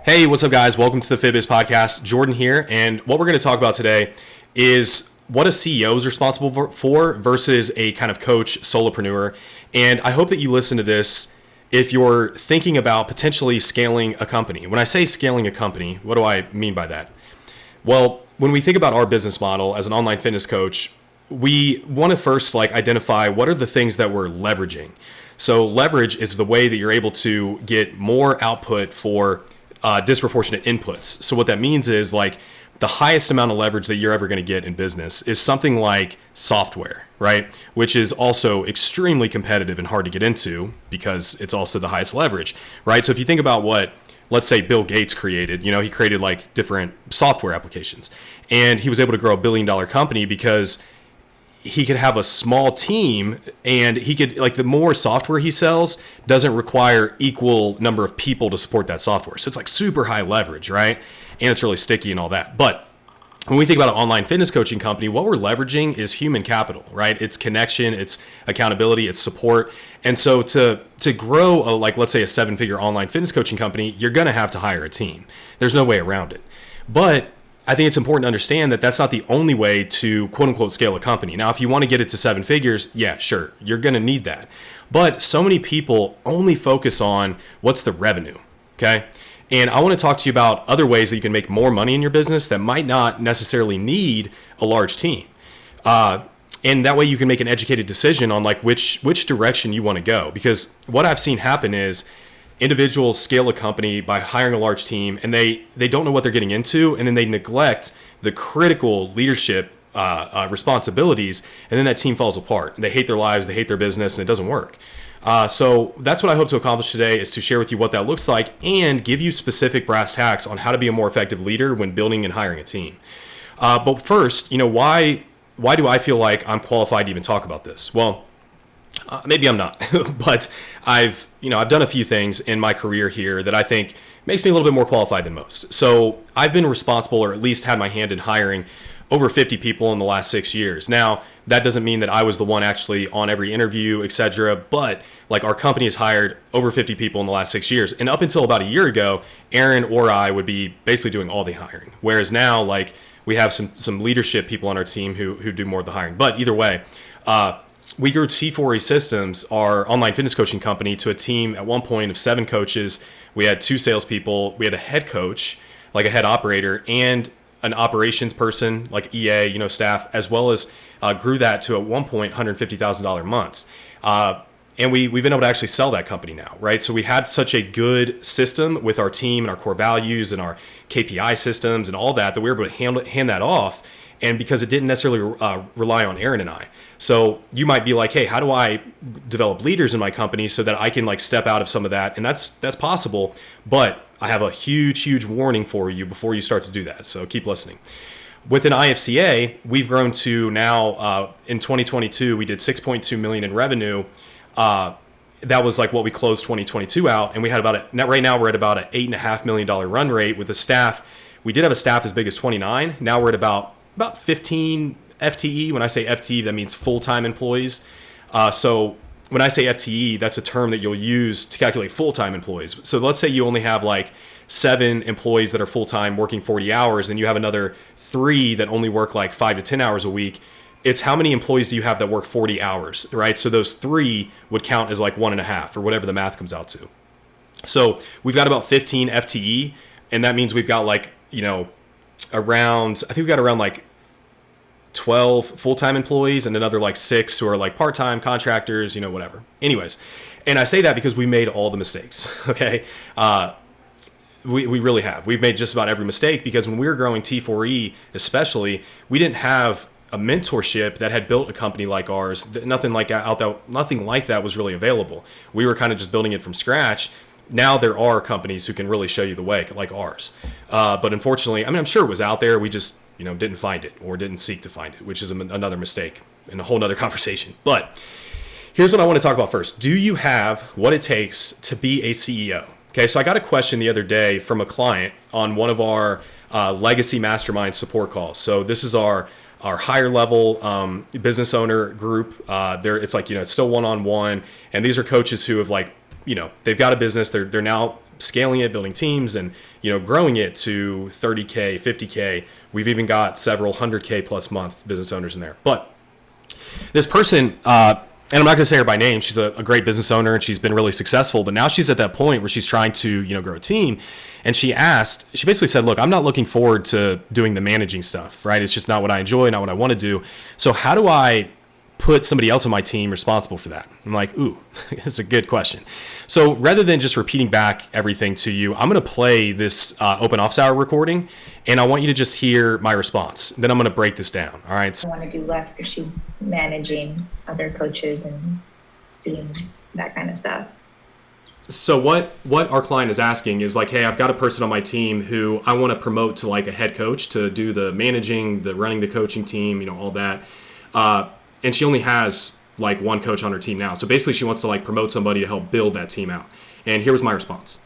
Hey, what's up, guys? Welcome to the FitBiz Podcast. Jordan here, and what we're going to talk about today is what a CEO is responsible for versus a kind of coach, solopreneur. And I hope that you listen to this if you're thinking about potentially scaling a company. When I say scaling a company, what do I mean by that? Well, when we think about our business model as an online fitness coach, we want to first identify what are the things that we're leveraging. So leverage is the way that you're able to get more output for disproportionate inputs. So what that means is the highest amount of leverage that you're ever going to get in business is something like software, right? Which is also extremely competitive and hard to get into because it's also the highest leverage, right? So if you think about what, let's say Bill Gates created, he created different software applications, and he was able to grow $1 billion company because he could have a small team, and he could the more software he sells doesn't require equal number of people to support that software. So it's super high leverage, right? And it's really sticky and all that. But when we think about an online fitness coaching company, what we're leveraging is human capital, right? It's connection, it's accountability, it's support. And so to grow let's say a 7-figure online fitness coaching company, you're going to have to hire a team. There's no way around it. But I think it's important to understand that that's not the only way to quote unquote scale a company. Now, if you want to get it to 7 figures, yeah, sure, you're going to need that. But so many people only focus on what's the revenue, okay? And I want to talk to you about other ways that you can make more money in your business that might not necessarily need a large team. And that way you can make an educated decision on which direction you want to go. Because what I've seen happen is individuals scale a company by hiring a large team, and they don't know what they're getting into, and then they neglect the critical leadership responsibilities, and then that team falls apart. And they hate their lives, they hate their business, and it doesn't work. So that's what I hope to accomplish today, is to share with you what that looks like and give you specific brass tacks on how to be a more effective leader when building and hiring a team. But first, why do I feel like I'm qualified to even talk about this? Well, maybe I'm not, but I've done a few things in my career here that I think makes me a little bit more qualified than most. So I've been responsible, or at least had my hand in hiring, over 50 people in the last 6 years. Now, that doesn't mean that I was the one actually on every interview, etc. But our company has hired over 50 people in the last 6 years. And up until about a year ago, Aaron or I would be basically doing all the hiring. Whereas now, we have some leadership people on our team who do more of the hiring. But either way, we grew T4E Systems, our online fitness coaching company, to a team at one point of 7 coaches. We had 2 salespeople. We had a head coach, a head operator, and an operations person, EA, staff, as well as grew that to at one point $150,000 months. And we've been able to actually sell that company now, right? So we had such a good system with our team and our core values and our KPI systems and all that we were able to hand that off. And because it didn't necessarily rely on Aaron and I. So you might be like, hey, how do I develop leaders in my company so that I can step out of some of that? And that's possible, but I have a huge warning for you before you start to do that. So keep listening. Within IFCA, we've grown to now, in 2022, we did 6.2 million in revenue. That was what we closed 2022 out. And we had right now we're at about an $8.5 million run rate with a staff. We did have a staff as big as 29. Now we're at about 15 FTE. When I say FTE, that means full-time employees. So when I say FTE, that's a term that you'll use to calculate full-time employees. So let's say you only have 7 employees that are full-time working 40 hours, and you have another 3 that only work 5 to 10 hours a week. It's how many employees do you have that work 40 hours, right? So those 3 would count as 1.5 or whatever the math comes out to. So we've got about 15 FTE, and that means we've got around 12 full-time employees and another 6 who are part-time contractors, whatever. Anyways, and I say that because we made all the mistakes, okay? We really have. We've made just about every mistake because when we were growing T4E especially, we didn't have a mentorship that had built a company like ours. Nothing like that was really available. We were kind of just building it from scratch. Now there are companies who can really show you the way, like ours. But unfortunately, I'm sure it was out there. We just, didn't find it or didn't seek to find it, which is another mistake and a whole nother conversation. But here's what I want to talk about first. Do you have what it takes to be a CEO? Okay, so I got a question the other day from a client on one of our legacy mastermind support calls. So this is our higher level business owner group. It's it's still one-on-one, and these are coaches who have they've got a business. They're now scaling it, building teams, and growing it to 30K, 50K. We've even got several 100K plus month business owners in there. But this person, and I'm not going to say her by name, she's a great business owner and she's been really successful, but now she's at that point where she's trying to grow a team. And she basically said, look, I'm not looking forward to doing the managing stuff, right? It's just not what I enjoy, not what I want to do. So how do I put somebody else on my team responsible for that? I'm like, ooh, that's a good question. So rather than just repeating back everything to you, I'm going to play this open office hour recording, and I want you to just hear my response. Then I'm going to break this down. All right. I want to do less if she's managing other coaches and doing that kind of stuff. So what our client is asking is like, hey, I've got a person on my team who I want to promote to like a head coach to do the managing, the running the coaching team, all that. And she only has like one coach on her team now. So basically she wants to like promote somebody to help build that team out. And here was my response.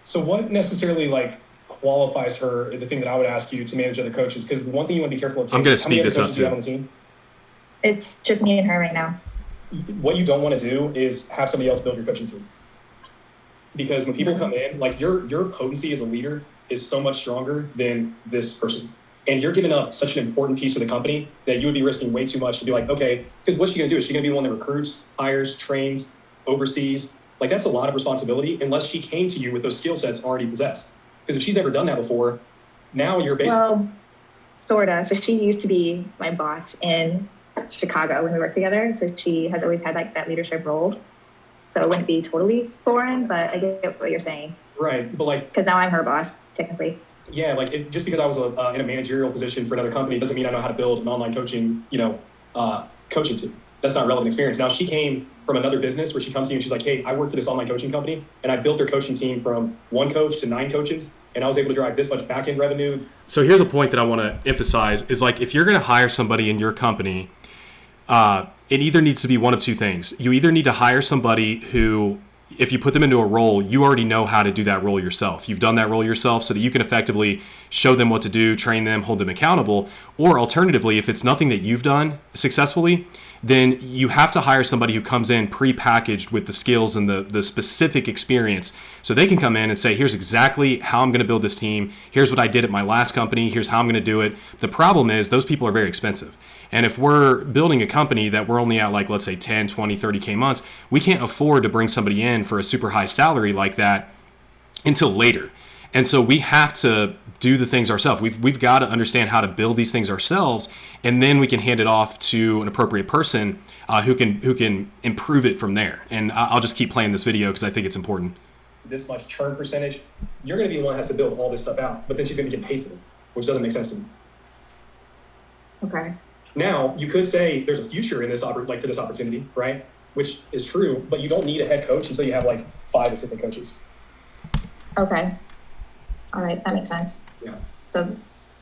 So what necessarily like qualifies her, the thing that I would ask you to manage other coaches? Because the one thing you want to be careful of. I'm going to speed this up too. On the team? It's just me and her right now. What you don't want to do is have somebody else build your coaching team. Because when people come in, like your potency as a leader is so much stronger than this person. And you're giving up such an important piece of the company that you would be risking way too much to be like, okay, because what's she going to do? Is she going to be the one that recruits, hires, trains, oversees? Like that's a lot of responsibility unless she came to you with those skill sets already possessed. Because if she's never done that before, now you're basically... Well, sort of. So she used to be my boss in Chicago when we worked together. So she has always had like that leadership role. So it wouldn't be totally foreign, but I get what you're saying. Right. But like... Because now I'm her boss, technically. Yeah, like just because I was in a managerial position for another company doesn't mean I know how to build an online coaching, coaching team. That's not relevant experience. Now she came from another business where she comes to you and she's like, hey, I work for this online coaching company and I built their coaching team from 1 coach to 9 coaches and I was able to drive this much back-end revenue. So here's a point that I want to emphasize is like if you're going to hire somebody in your company, it either needs to be one of two things. You either need to hire somebody who, if you put them into a role, you already know how to do that role yourself. You've done that role yourself so that you can effectively show them what to do, train them, hold them accountable. Or alternatively, if it's nothing that you've done successfully, then you have to hire somebody who comes in pre-packaged with the skills and the specific experience so they can come in and say, here's exactly how I'm going to build this team. Here's what I did at my last company. Here's how I'm going to do it. The problem is those people are very expensive. And if we're building a company that we're only at like, let's say 10, 20, 30K months, we can't afford to bring somebody in for a super high salary like that until later. And so we have to do the things ourselves. We've got to understand how to build these things ourselves, and then we can hand it off to an appropriate person who can improve it from there. And I'll just keep playing this video because I think it's important. This much churn percentage, you're going to be the one that has to build all this stuff out, but then she's going to get paid for it, which doesn't make sense to me. Okay. Now, you could say there's a future in this for this opportunity, right? Which is true, but you don't need a head coach until you have like 5 assistant coaches. Okay. All right, that makes sense. Yeah. So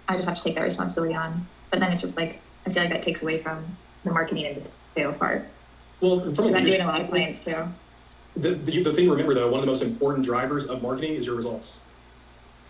I just have to take that responsibility on. But then it's just like, I feel like that takes away from the marketing and the sales part. Well, because I'm doing a lot of clients too. The thing to remember though, one of the most important drivers of marketing is your results.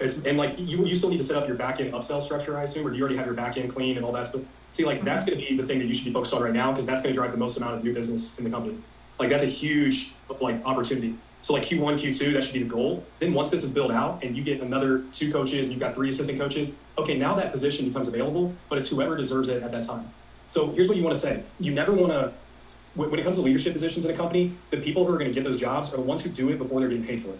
And like you still need to set up your back end upsell structure, I assume, or do you already have your back end clean and all that stuff? See, like that's going to be the thing that you should be focused on right now because that's going to drive the most amount of new business in the company. Like that's a huge like opportunity. So like Q1, Q2, that should be the goal. Then once this is built out and you get another 2 coaches and you've got 3 assistant coaches, okay, now that position becomes available, but it's whoever deserves it at that time. So here's what you want to say. You never want to, when it comes to leadership positions in a company, the people who are going to get those jobs are the ones who do it before they're getting paid for it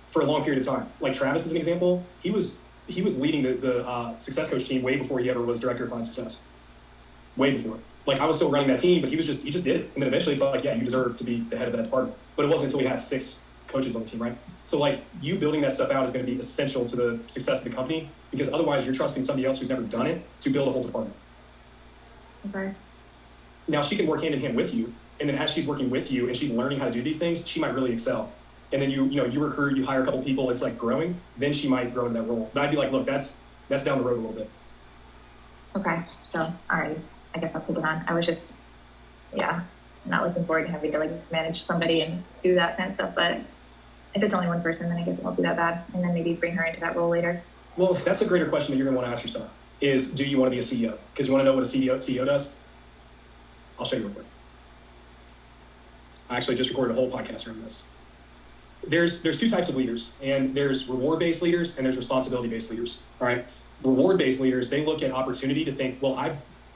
for a long period of time. Like Travis is an example. He was leading the success coach team way before he ever was director of client success. Way before. Like I was still running that team, but he just did it. And then eventually it's like, yeah, you deserve to be the head of that department. But it wasn't until we had 6 coaches on the team, right? So like you building that stuff out is going to be essential to the success of the company because otherwise you're trusting somebody else who's never done it to build a whole department. Okay. Now she can work hand in hand with you. And then as she's working with you and she's learning how to do these things, she might really excel. And then you recruit, you hire a couple people, it's like growing, then she might grow in that role. But I'd be like, look, that's down the road a little bit. Okay. So, all right. I guess I'll take it on. I was just, not looking forward to having to like manage somebody and do that kind of stuff. But if it's only one person, then I guess it won't be that bad. And then maybe bring her into that role later. Well, that's a greater question that you're going to want to ask yourself is, do you want to be a CEO? Because you want to know what a CEO does? I'll show you real quick. I actually just recorded a whole podcast around this. there's two types of leaders, and there's reward-based leaders and there's responsibility-based leaders. All right. Reward-based leaders, they look at opportunity to think, well,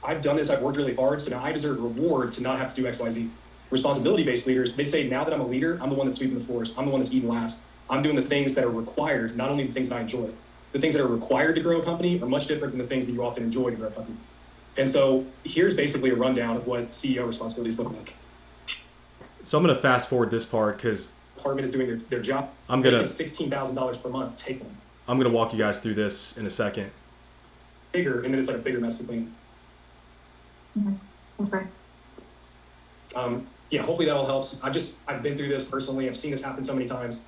I've done this, I've worked really hard, so now I deserve reward to not have to do X, Y, Z. Responsibility-based leaders, they say, now that I'm a leader, I'm the one that's sweeping the floors. I'm the one that's eating last. I'm doing the things that are required, not only the things that I enjoy. The things that are required to grow a company are much different than the things that you often enjoy to grow a company. And so here's basically a rundown of what CEO responsibilities look like. So I'm going to fast forward this part because Department is doing their job. I'm going to $16,000 per month. Take one. I'm going to walk you guys through this in a second. Bigger, and then it's like a bigger mess to clean. Mm-hmm. Okay. Yeah, hopefully that all helps. I've been through this personally. I've seen this happen so many times.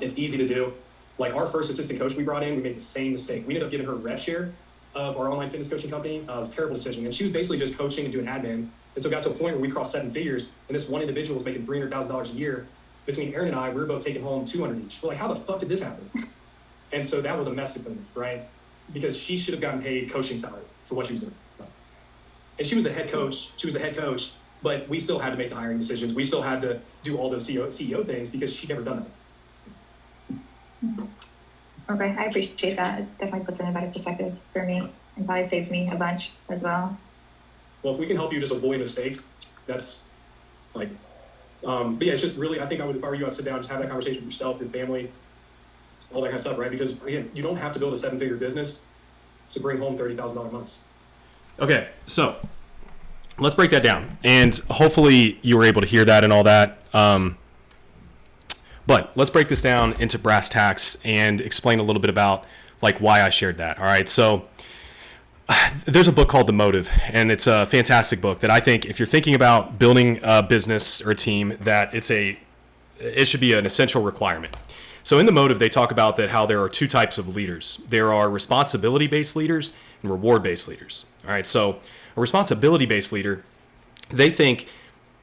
It's easy to do. Like our first assistant coach we brought in, we made the same mistake. We ended up giving her rev share of our online fitness coaching company. It was a terrible decision. And she was basically just coaching and doing admin. And so it got to a point where we crossed 7 figures, and this one individual was making $300,000 a year. Between Aaron and I, we were both taking home 200 each. We're like, how the fuck did this happen? And so that was a mess to clean, right? Because she should have gotten paid coaching salary for what she was doing. And she was the head coach. But we still had to make the hiring decisions. We still had to do all those CEO things because she'd never done that. Okay, I appreciate that. It definitely puts it in a better perspective for me and probably saves me a bunch as well. Well, if we can help you just avoid mistakes, that's like, but yeah, it's just really, I think if I were you, I'd sit down, just have that conversation with yourself, your family, all that kind of stuff, right? Because again, you don't have to build a 7-figure business to bring home $30,000 months. Okay, so let's break that down. And hopefully you were able to hear that and all that. But let's break this down into brass tacks and explain a little bit about like why I shared that. All right. So there's a book called The Motive, and it's a fantastic book that I think if you're thinking about building a business or a team, that it should be an essential requirement. So in The Motive, they talk about that how there are 2 types of leaders. There are responsibility-based leaders and reward-based leaders. All right. So a responsibility-based leader, they think,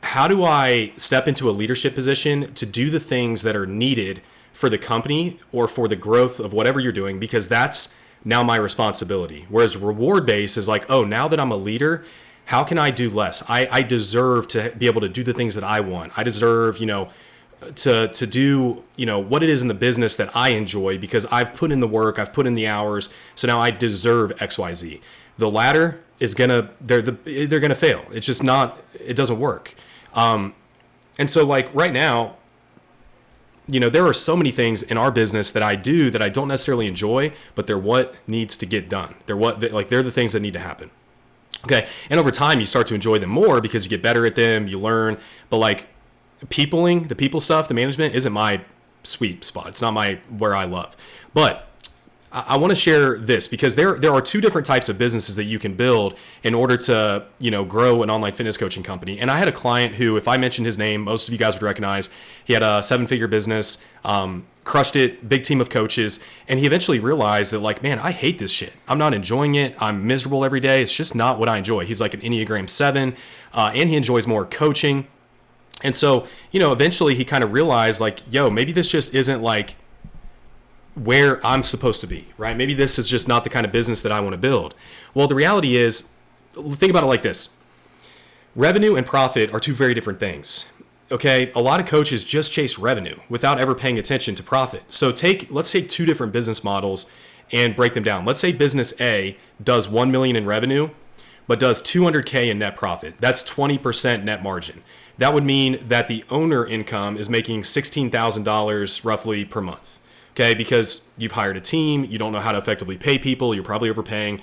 how do I step into a leadership position to do the things that are needed for the company or for the growth of whatever you're doing, because that's now my responsibility. Whereas reward-based is like, oh, now that I'm a leader, how can I do less? I deserve to be able to do the things that I want. I deserve, to do, what it is in the business that I enjoy because I've put in the work, I've put in the hours. So now I deserve XYZ. The latter is they're going to fail. It's just it doesn't work. And so like right now, there are so many things in our business that I do that I don't necessarily enjoy, but they're what needs to get done. They're the things that need to happen. Okay. And over time you start to enjoy them more because you get better at them, you learn, but like the people stuff, the management isn't my sweet spot. It's not where I love, but I want to share this because there are 2 different types of businesses that you can build in order to, grow an online fitness coaching company. And I had a client who, if I mentioned his name, most of you guys would recognize. He had a 7-figure business, crushed it, big team of coaches. And he eventually realized that like, man, I hate this shit. I'm not enjoying it. I'm miserable every day. It's just not what I enjoy. He's like an Enneagram 7, and he enjoys more coaching. And so, eventually he kind of realized like, yo, maybe this just isn't like where I'm supposed to be, right? Maybe this is just not the kind of business that I want to build. Well, the reality is, think about it like this. Revenue and profit are 2 very different things. Okay. A lot of coaches just chase revenue without ever paying attention to profit. So let's take 2 different business models and break them down. Let's say business A does 1 million in revenue, but does 200K in net profit. That's 20% net margin. That would mean that the owner income is making $16,000 roughly per month. Okay, because you've hired a team, you don't know how to effectively pay people, you're probably overpaying,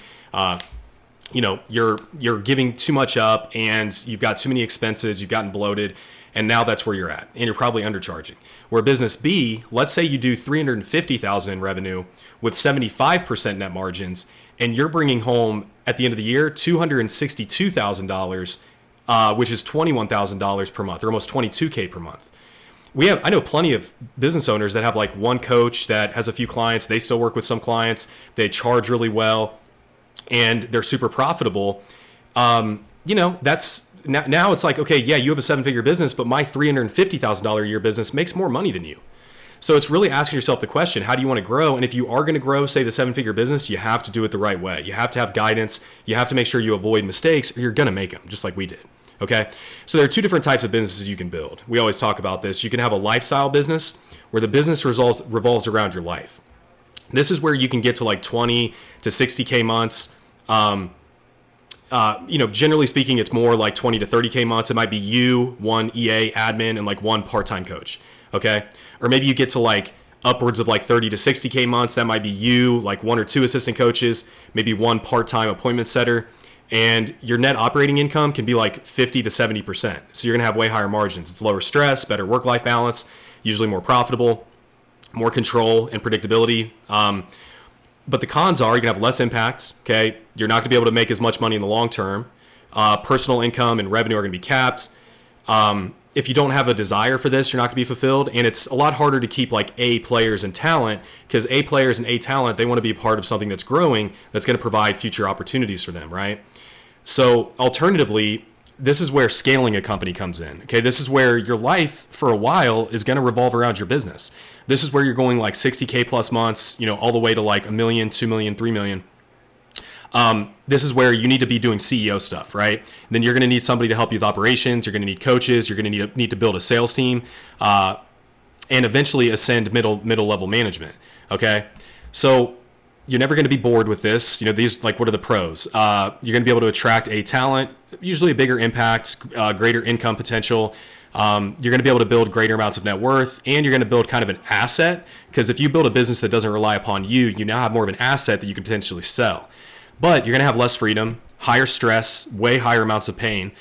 you're giving too much up, and you've got too many expenses, you've gotten bloated, and now that's where you're at, and you're probably undercharging. Where business B, let's say you do $350,000 in revenue with 75% net margins, and you're bringing home at the end of the year $262,000, which is $21,000 per month, or almost $22K per month. I know plenty of business owners that have like one coach that has a few clients. They still work with some clients. They charge really well and they're super profitable. That's now it's like, okay, yeah, you have a 7-figure business, but my $350,000 a year business makes more money than you. So it's really asking yourself the question, how do you want to grow? And if you are going to grow, say the 7-figure business, you have to do it the right way. You have to have guidance. You have to make sure you avoid mistakes or you're going to make them just like we did. Okay. So there are 2 different types of businesses you can build. We always talk about this. You can have a lifestyle business where the business revolves around your life. This is where you can get to like 20 to 60K months. Generally speaking, it's more like 20 to 30K months. It might be you, one EA admin, and like one part-time coach. Okay. Or maybe you get to like upwards of like 30 to 60K months. That might be you, like one or two assistant coaches, maybe one part-time appointment setter. And your net operating income can be like 50 to 70%. So you're going to have way higher margins. It's lower stress, better work-life balance, usually more profitable, more control and predictability. But the cons are you're going to have less impact. Okay. You're not going to be able to make as much money in the long term. Personal income and revenue are going to be capped. If you don't have a desire for this, you're not going to be fulfilled. And it's a lot harder to keep like A players and talent, because A players and A talent, they want to be a part of something that's growing, that's going to provide future opportunities for them, right? So alternatively, this is where scaling a company comes in. Okay, this is where your life for a while is going to revolve around your business. This is where you're going like 60K plus months, all the way to like $1 million, $2 million, $3 million. This is where you need to be doing CEO stuff, right? Then you're going to need somebody to help you with operations. You're going to need coaches. You're going to need to build a sales team, and eventually ascend middle level management. Okay, so you're never going to be bored with this. These, like, what are the pros? You're going to be able to attract a talent, usually a bigger impact, greater income potential. You're going to be able to build greater amounts of net worth, and you're going to build kind of an asset, because if you build a business that doesn't rely upon you, you now have more of an asset that you can potentially sell. But you're going to have less freedom, higher stress, way higher amounts of pain,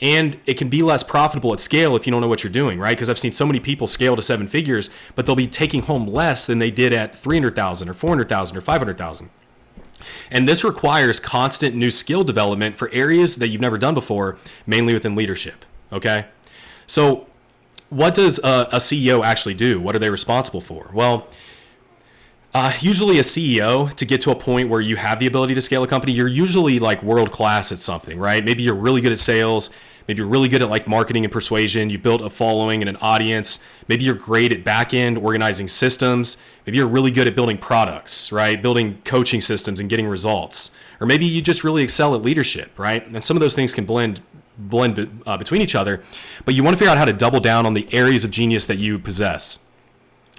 and it can be less profitable at scale if you don't know what you're doing, right? Because I've seen so many people scale to 7 figures, but they'll be taking home less than they did at 300,000 or 400,000 or 500,000. And this requires constant new skill development for areas that you've never done before, mainly within leadership, okay? So what does a CEO actually do? What are they responsible for? Well, usually a CEO, to get to a point where you have the ability to scale a company, you're usually like world class at something, right? Maybe you're really good at sales. Maybe you're really good at like marketing and persuasion. You've built a following and an audience. Maybe you're great at back end organizing systems. Maybe you're really good at building products, right? Building coaching systems and getting results. Or maybe you just really excel at leadership, right? And some of those things can blend between each other, but you want to figure out how to double down on the areas of genius that you possess.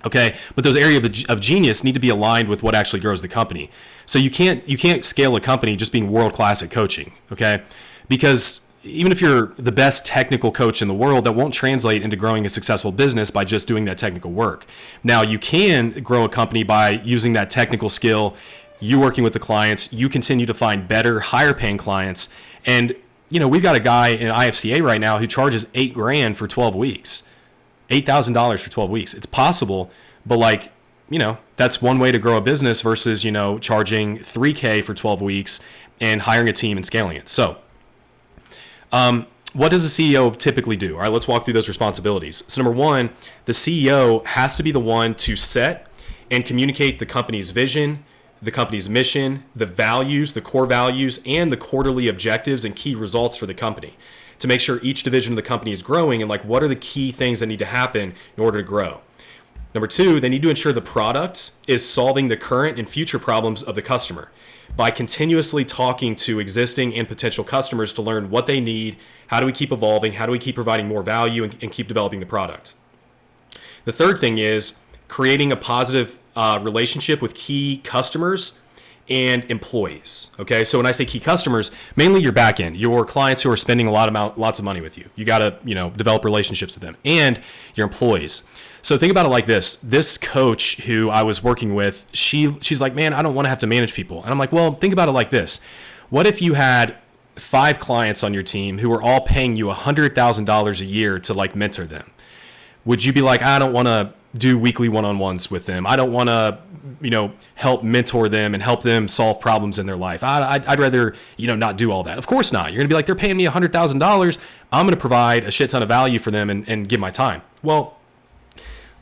Okay, but those areas of genius need to be aligned with what actually grows the company. So you can't scale a company just being world class at coaching. Okay, because even if you're the best technical coach in the world, that won't translate into growing a successful business by just doing that technical work. Now, you can grow a company by using that technical skill, you working with the clients, you continue to find better, higher paying clients. And, we've got a guy in IFCA right now who charges $8,000 for 12 weeks, $8,000 for 12 weeks. It's possible, but that's one way to grow a business versus, charging $3,000 for 12 weeks and hiring a team and scaling it. So, what does a CEO typically do? All right, let's walk through those responsibilities. So number one, the CEO has to be the one to set and communicate the company's vision, the company's mission, the values, the core values, and the quarterly objectives and key results for the company to make sure each division of the company is growing, and what are the key things that need to happen in order to grow. Number two, they need to ensure the product is solving the current and future problems of the customer by continuously talking to existing and potential customers to learn what they need, how do we keep evolving, how do we keep providing more value and keep developing the product. The third thing is creating a positive relationship with key customers and employees. Okay, so when I say key customers, mainly your back end, your clients who are spending lots of money with you. You got to develop relationships with them, and your employees. So think about it like this. This coach who I was working with, she's like, man, I don't want to have to manage people. And I'm like, well, think about it like this. What if you had 5 clients on your team who were all paying you $100,000 a year to mentor them? Would you be like, I don't want to do weekly one-on-ones with them. I don't want to, help mentor them and help them solve problems in their life. I'd rather, not do all that. Of course not. You're going to be like, they're paying me $100,000. I'm going to provide a shit ton of value for them and give my time. Well,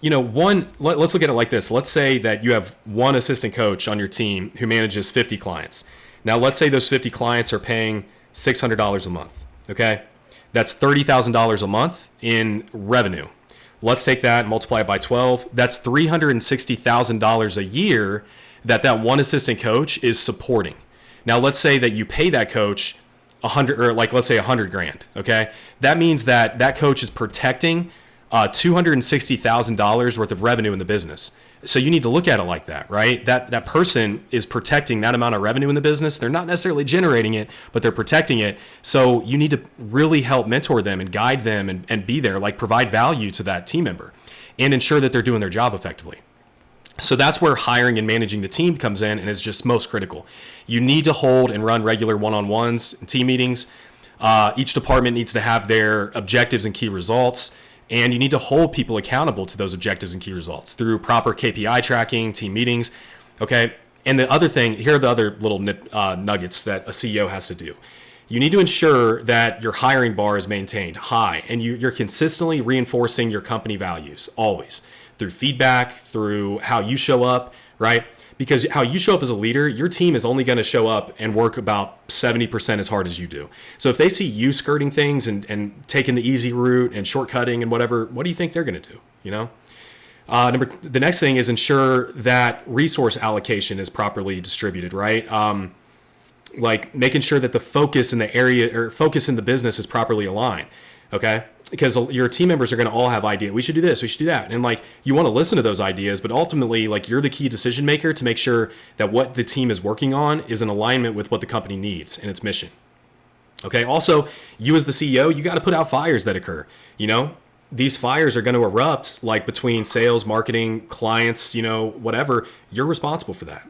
let's look at it like this. Let's say that you have one assistant coach on your team who manages 50 clients. Now, let's say those 50 clients are paying $600 a month. Okay. That's $30,000 a month in revenue. Let's take that and multiply it by 12. That's $360,000 a year that one assistant coach is supporting. Now, let's say that you pay that coach $100,000 or let's say $100,000. Okay. That means that coach is protecting $260,000 worth of revenue in the business. So you need to look at it like that, right? That person is protecting that amount of revenue in the business. They're not necessarily generating it, but they're protecting it. So you need to really help mentor them and guide them and be there, like provide value to that team member and ensure that they're doing their job effectively. So that's where hiring and managing the team comes in and is just most critical. You need to hold and run regular one-on-ones and team meetings. Each department needs to have their objectives and key results. And you need to hold people accountable to those objectives and key results through proper KPI tracking, team meetings. Okay. And the other thing, here are the other little nuggets that a CEO has to do. You need to ensure that your hiring bar is maintained high and you're consistently reinforcing your company values always through feedback, through how you show up, right? Because how you show up as a leader, your team is only going to show up and work about 70% as hard as you do. So if they see you skirting things and taking the easy route and shortcutting and whatever, what do you think they're going to do? You know? The next thing is ensure that resource allocation is properly distributed, right? Like making sure that the focus in the area or focus in the business is properly aligned. Okay. Because your team members are going to all have ideas. We should do this. We should do that. And like, you want to listen to those ideas, but ultimately like you're the key decision maker to make sure that what the team is working on is in alignment with what the company needs and its mission. Okay. Also, you as the CEO, you got to put out fires that occur. You know, these fires are going to erupt like between sales, marketing, clients, you know, whatever. You're responsible for that.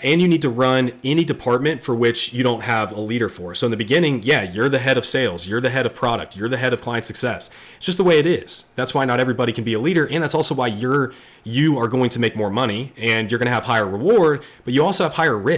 And you need to run any department for which you don't have a leader for. So in the beginning, yeah, you're the head of sales, you're the head of product, you're the head of client success. It's just the way it is. That's why not everybody can be a leader. And that's also why you are going to make more money and you're going to have higher reward, but you also have higher risk.